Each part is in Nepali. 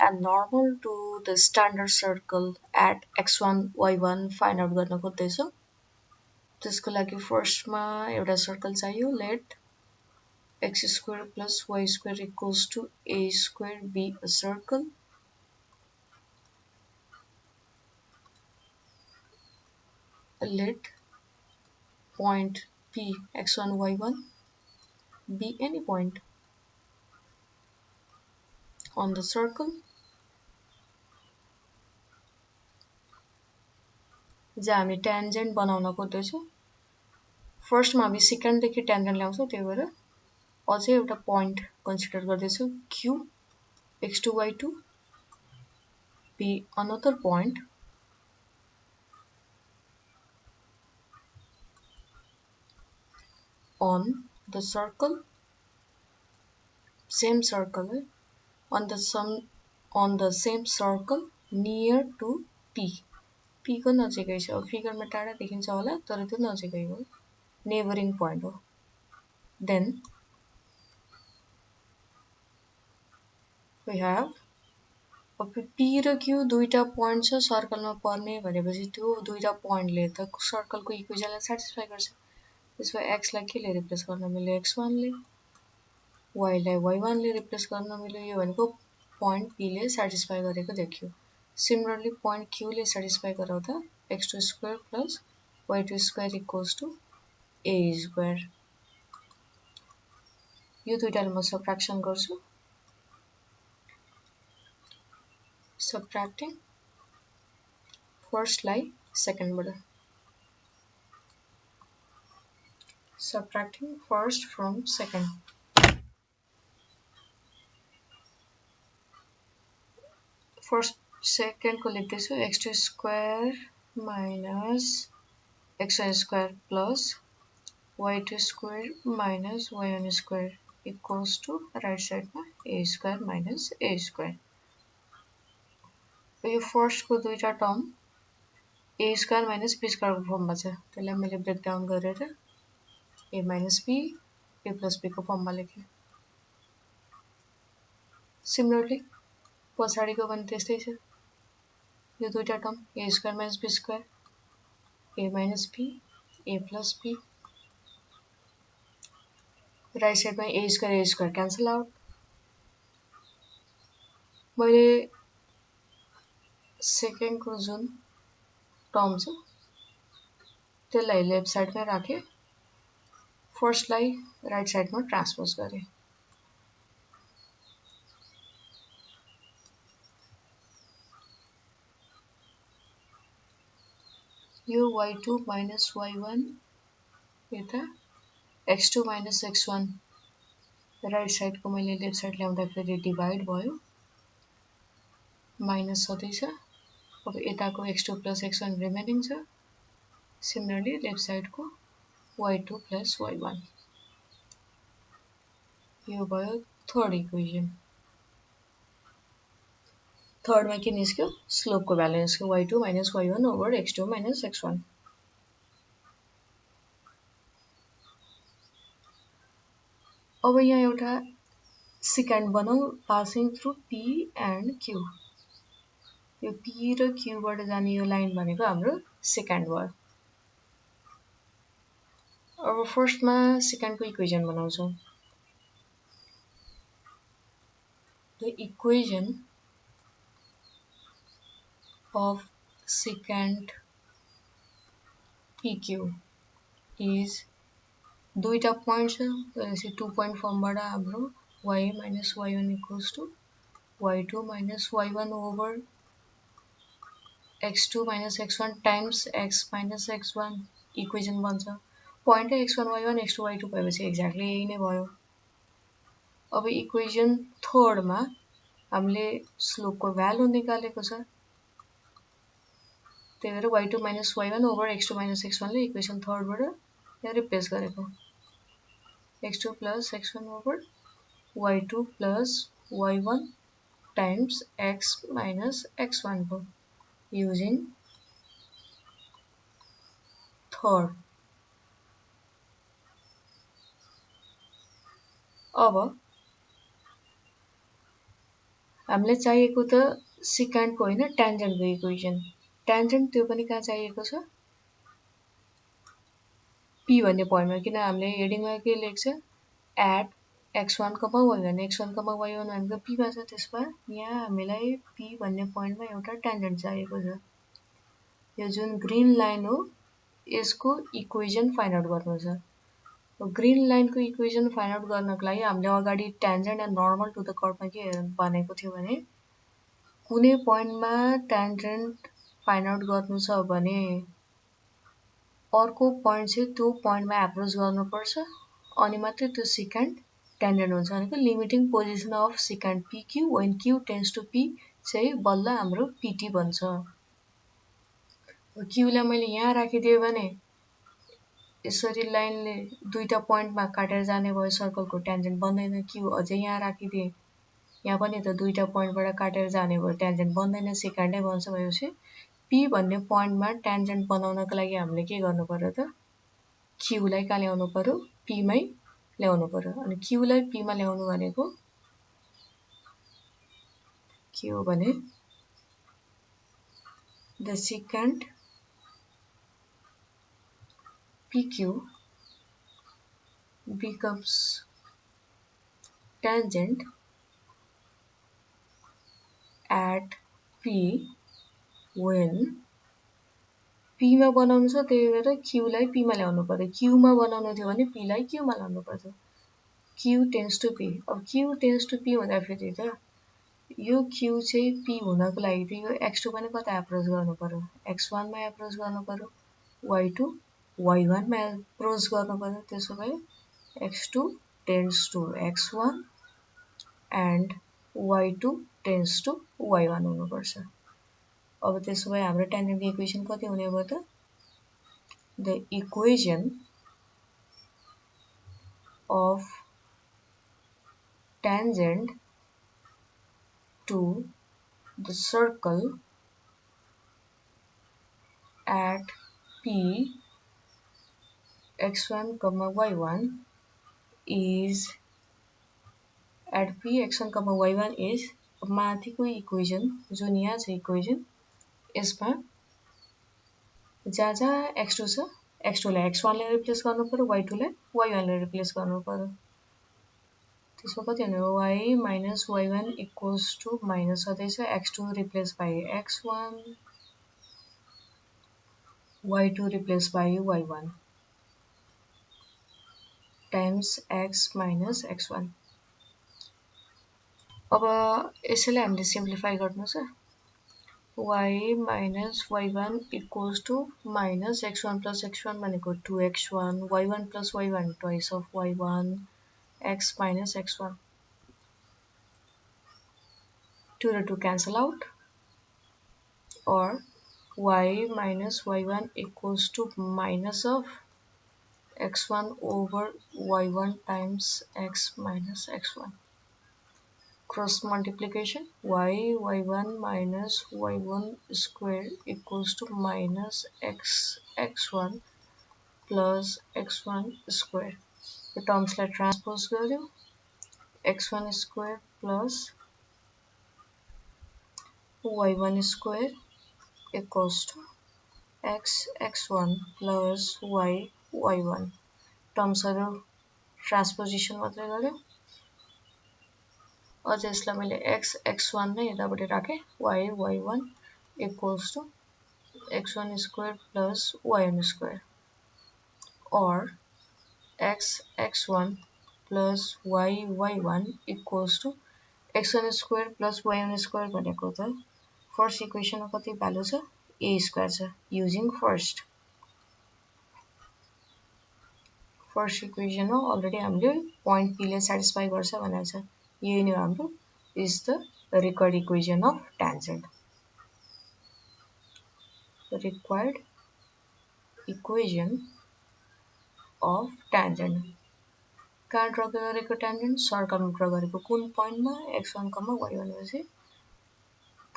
and normal to the standard circle at x1 y1 find out गर्न खोज्दैछौँ त्यसको लागि फर्स्टमा एउटा सर्कल चाहियो late x square plus y square equals to a square be a circle let point p x1 y1 be any point on the circle जहाँ हामी tangent बनाउन खोज्दैछौँ फर्स्टमा हामी सेकेन्डदेखि tangent ल्याउँछौँ त्यही भएर अझै एउटा point कन्सिडर गर्दैछौँ q x2 y2 be another point on the circle same circle on the same circle near to p p को नजिकै छ फिगरमा टाढा देखिन्छ होला तर त्यो नजिकै हो नेबरिङ पोइन्ट हो देन we have अब p र q दुईटा पोइन्ट छ सर्कलमा पर्ने भनेपछि त्यो दुईटा पोइन्टले त सर्कलको इक्वेसनलाई स्याटिस्फाई गर्छ त्यसमा x लाई के ले रिप्लेस गर्न मिल्यो x1 ले y लाई y1 ले रिप्लेस गर्न मिल्यो यो भनेको पोइन्ट p ले स्याटिस्फाई गरेको देखियो सिमिलरली पोइन्ट q ले स्याटिस्फाई गराउँदा x2 square plus y2 square equals to a square यो दुईटाले म सबट्र्याक्सन गर्छु subtracting first लाई second बाट subtracting first from second first second को लेख्दैछु x2 square minus xy square plus y2 square minus y1 square equals to right side मा a square minus a square यो फर्स्ट को दुईटा term a square minus b square को फर्ममा छ त्यसलाई मैले ब्रेक डाउन गरेर a minus b a plus b को फर्ममा लेखे सिमिलरली पछाडीको पनि त्यस्तै छ यो दुईटा term a square minus b square a minus b a plus b right साइडमा a square क्यान्सल आउट मैले सेकेन्ड को जुन टर्म छ त्यसलाई लेफ्ट साइडमा राखे फर्स्ट लाई राइट साइडमा ट्रान्सपोज गरे यो y2 minus y1 यता x2 minus x1 right side को मैले लेफ्ट साइड ल्याउँदा फेरि डिवाइड भयो माइनस सधैँ अब यताको x2 plus x1 रिमेनिङ छ सिमिलरली लेफ्ट साइड को y2 plus y1 यो भयो थर्ड इक्वेसन थर्ड मा के निस्क्यो स्लोप को भ्यालु निस्क्यो y2 minus y1 over x2 minus x1 अब यहाँ एउटा सेकेन्ड बनाऊ passing through p and q यो p र q बाट जाने यो लाइन भनेको हाम्रो सेकेन्ड भयो अब फर्स्टमा सेकेन्ड को इक्वेसन बनाउँछौं the equation of secant pq is दुईटा पोइन्ट छ त्यसै 2 point फर्मबाट हाम्रो y minus y1 equals to y2 minus y1 over x2 minus x1 times x minus x1 equation बन्छ point x1 y1 x2 y2 भएपछि एक्ज्याक्टली यही नै भयो अब इक्वेसन थर्ड मा हामीले स्लोप को भ्यालु निकालेको छ त्यही भएर y2 minus y1 over x2 minus x1 ले इक्वेसन थर्ड बाट यहाँ रिप्लेस गरेको x2 plus x1 over y2 plus y1 times x minus x1 को using third अब हामीलाई चाहिएको त सिकेन्डको होइन ट्यान्जेन्टको इक्वेसन। ट्यान्जेन्ट त्यो पनि कहाँ चाहिएको छ, पी भन्ने पोइन्टमा। किन हामीले हेडिङमा के लेख्छ, at x1, y1, x1, y1 भनेको पीमा छ। त्यसमा यहाँ हामीलाई पी भन्ने पोइन्टमा एउटा ट्यान्जेन्ट चाहिएको छ। यो जुन ग्रीन लाइन हो यसको इक्वेसन फाइन्ड आउट गर्नु छ। ग्रीन लाइनको इक्वेसन फाइन्ड आउट गर्नको लागि हामीले अगाडि tangent and normal to the कर्वमा के भनेको थियो भने, कुनै पोइन्टमा ट्यान्जेन्ट फाइन्ड आउट गर्नु छ भने अर्को पोइन्ट चाहिँ त्यो पोइन्टमा एप्रोच गर्नुपर्छ अनि मात्रै त्यो सिकेन्ड ट्यान्जेन्ट हुन्छ। भनेको limiting position of secant PQ when Q tends to P चाहिँ बल्ल हाम्रो पिटी बन्छ। क्यूलाई मैले यहाँ राखिदिएँ भने यसरी लाइनले दुईटा पोइन्टमा काटेर जाने भयो, सर्कलको ट्यान्जेन्ट बन्दैन। क्यू अझै यहाँ राखिदिएँ, यहाँ पनि त दुईटा पोइन्टबाट काटेर जाने भयो, ट्यान्जेन्ट बन्दैन, सेकेन्डै बन्छ। भएपछि पी भन्ने पोइन्टमा ट्यान्जेन्ट बनाउनको लागि हामीले के गर्नु पर्यो त, क्यूलाई कहाँ ल्याउनु पर्यो, पीमै ल्याउनु पर्यो। अनि क्यूलाई पीमा ल्याउनु भनेको के हो भने the second PQ becomes tangent at P when P मा बनाउनु छ, त्यही भएर क्यूलाई पी मा ल्याउनु पर्यो। क्यू मा बनाउनु थियो भने पी लाई क्यू मा ल्याउनु पर्यो। Q tends to P. अब क्यू टेन्स टु पी हुँदाखेरि त यो क्यू चाहिँ पी हुनको लागि त यो x2 पनि कता एप्रोच गर्नु पर्यो, x1 मा एप्रोच गर्नु पर्यो, y2 y1 मा एप्रोच गर्नु पर्यो। त्यसो भए x2 tends to x1 and y2 tends to y1 हुनुपर्छ। अब त्यसो भए हाम्रो ट्यान्जेन्टको इक्वेसन कति हुने भयो त, the equation of tangent to the circle at P x1, y1 is at P x1, y1 is माथिको इक्वेसन जुन यहाँ छ इक्वेसन, यसमा जहाँ जहाँ x2 छ x2 लाई x1 ले रिप्लेस गर्नु पर्यो, y2 लाई y1 ले रिप्लेस गर्नु पर्यो। त्यसमा कति हुने हो, y minus y1 equals to minus सधैँ x2 replace by x1, y2 replace by y1 times x minus x1। अब यसैलाई हामीले सिम्प्लिफाई गर्नु छ। y minus y1 equals to minus x1 plus x1 भनेको 2x1, y1 plus y1 twice of y1, x minus x1, 2 र 2 cancel out, or y minus y1 equals to minus of x1 over y1 times x minus x1. Cross multiplication, y1 minus y1 square equals to minus x1 plus x1 square. The terms like transpose गर्यो, x1 square plus y1 square equals to x1 plus y1. टर्म्सहरु transposition मात्रै गर्यो। अझ यसलाई मैले x1 नै यतापट्टि राखे, y1 equals to x1 square plus y1 square, or x1 plus y1 equals to x1 square plus y1 square भनेको त फर्स्ट इक्वेसनमा कति भ्यालु छ, a स्क्वायर छ। युजिङ फर्स्ट इक्वेसन हो, अलरेडी हामीले पोइन्ट p ले सेटिस्फाई गर्छ भनेको छ। यही नै हाम्रो is the required equation of tangent. Required equation of tangent कहाँ ड्र गरेको ट्यान्जेन्ट, सर्कलमा ड्र गरेको। कुन पोइन्टमा, x1, y1 भनेपछि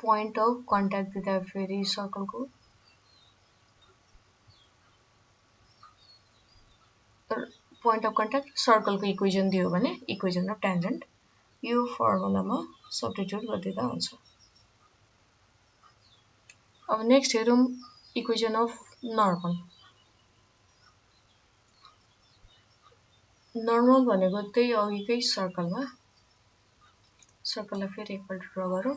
पोइन्ट अफ कन्ट्याक्ट दिँदा फेरि सर्कलको पोइन्ट अफ कन्ट्याक्ट सर्कलको इक्वेसन दियो भने इक्वेसन अफ ट्यान्जेन्ट यो फर्मुलामा सब्स्टिट्युट गरिदिँदा हुन्छ। अब नेक्स्ट हेरौँ इक्वेसन अफ नर्मल। नर्मल भनेको त्यही अघिकै सर्कललाई फेरि एकपल्ट ड्र गरौँ।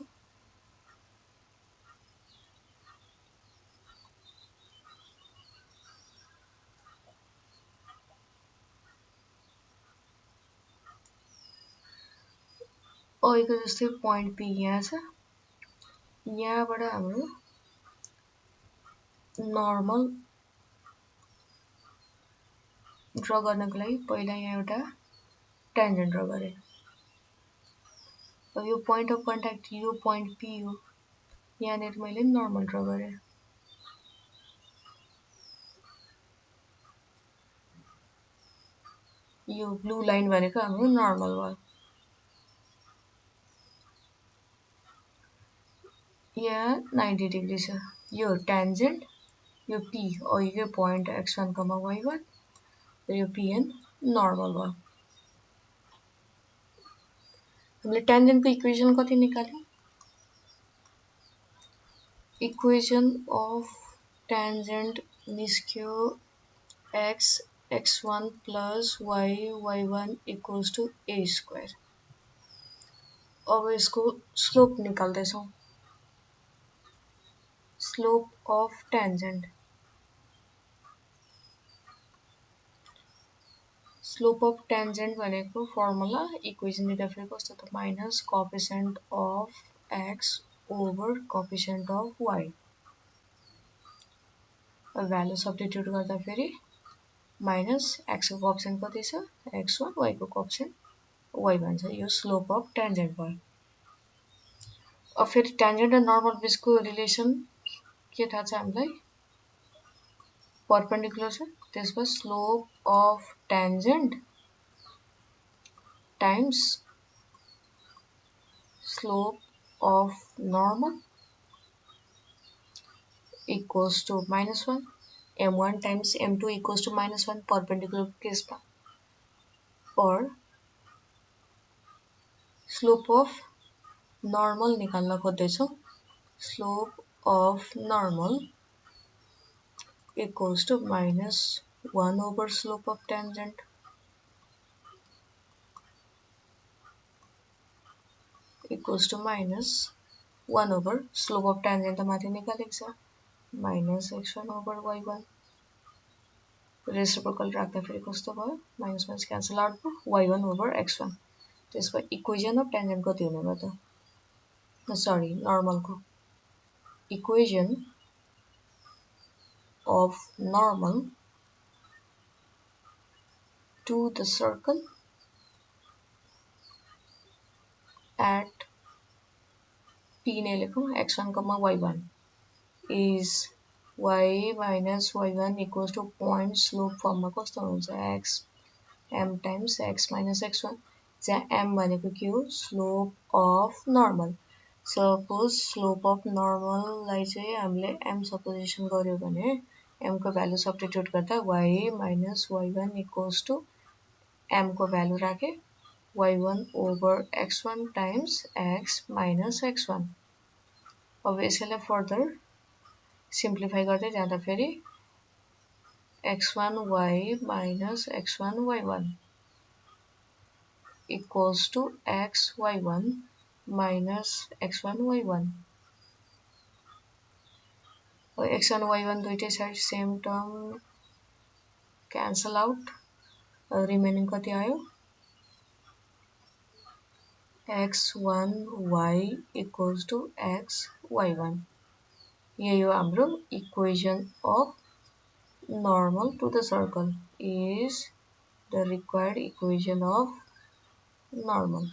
अघिको जस्तै पोइन्ट पी यहाँ छ, यहाँबाट हाम्रो नर्मल ड्र गर्नको लागि पहिला यहाँ एउटा ट्यान्जेन्ट ड्र गरेँ। अब यो पोइन्ट अफ कन्ट्याक्ट यो पोइन्ट पी हो, यहाँनिर मैले नर्मल ड्र गरेँ। यो ब्लू लाइन भनेको हाम्रो नर्मल भयो। यहाँ 90 डिग्री छ, यो ट्यान्जेन्ट, यो पी अघिकै पोइन्ट x1, y1 र यो pn नर्मल भयो। हामीले ट्यान्जेन्टको इक्वेसन कति निकाल्यौं? इक्वेसन अफ ट्यान्जेन्ट निस्क्यो x x1 plus y y1 equals to a square. अब यसको स्लोप निकाल्दैछौँ। Slope of tangent, slope of tangent भनेको फर्मुला इक्वेसन दिँदा फेरि कस्तो त minus coefficient of x over coefficient of y। Value substitute गर्दा फेरि माइनस x को कोएफिसिएन्ट कति छ x1, y को कोएफिसिएन्ट y भन्छ। यो स्लोप अफ ट्यान्जेन्ट भयो। अब फेरि ट्यान्जेन्ट र नर्मल बिचको रिलेसन के थाहा छ हामीलाई? परपेन्डिकुलर छ, त्यसपछि slope of tangent times slope of normal equals to -1, m1 times m2 equals to -1 perpendicular केसमा, और स्लोप अफ नर्मल निकाल्न खोज्दैछौँ। Slope of normal equals to -1 over slope of tangent equals to -1 over slope of tangent त माथि निकालेको छ -x1 over y1। रेसिप्रोकल राख्दा फेरि कस्तो भयो? माइनस माइनस क्यान्सल आउट भयो, y1 over x1। त्यसपछि इक्वेसन अफ ट्यान्जेन्ट कति हुने भयो त? सरी, नर्मलको equation of normal to the circle at p ने लेखौं x1, y1 is y minus y1 equals to point slope फर्ममा कस्तो हुन्छ x m times x minus x1, जहाँ m भनेको के हो? Slope of normal. Suppose slope of नर्मललाई चाहिँ हामीले m सपोजिसन गर्यो भने m को भ्यालु सब्स्टिट्युट गर्दा y minus y1 equals to m को भ्यालु राखे y1 over x1 times x minus x1। अब यसैलाई फर्दर सिम्प्लिफाई गर्दै जाँदा फेरि x1 y minus x1 y1 equals to x y1 minus x1 y1। x1 y1 दुईटै side same term cancel out, remaining कति आयो? x1 y equals to x y1। यही हो हाम्रो equation of normal to the circle is the required equation of normal।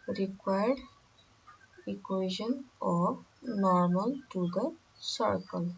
Required equation of normal to the circle।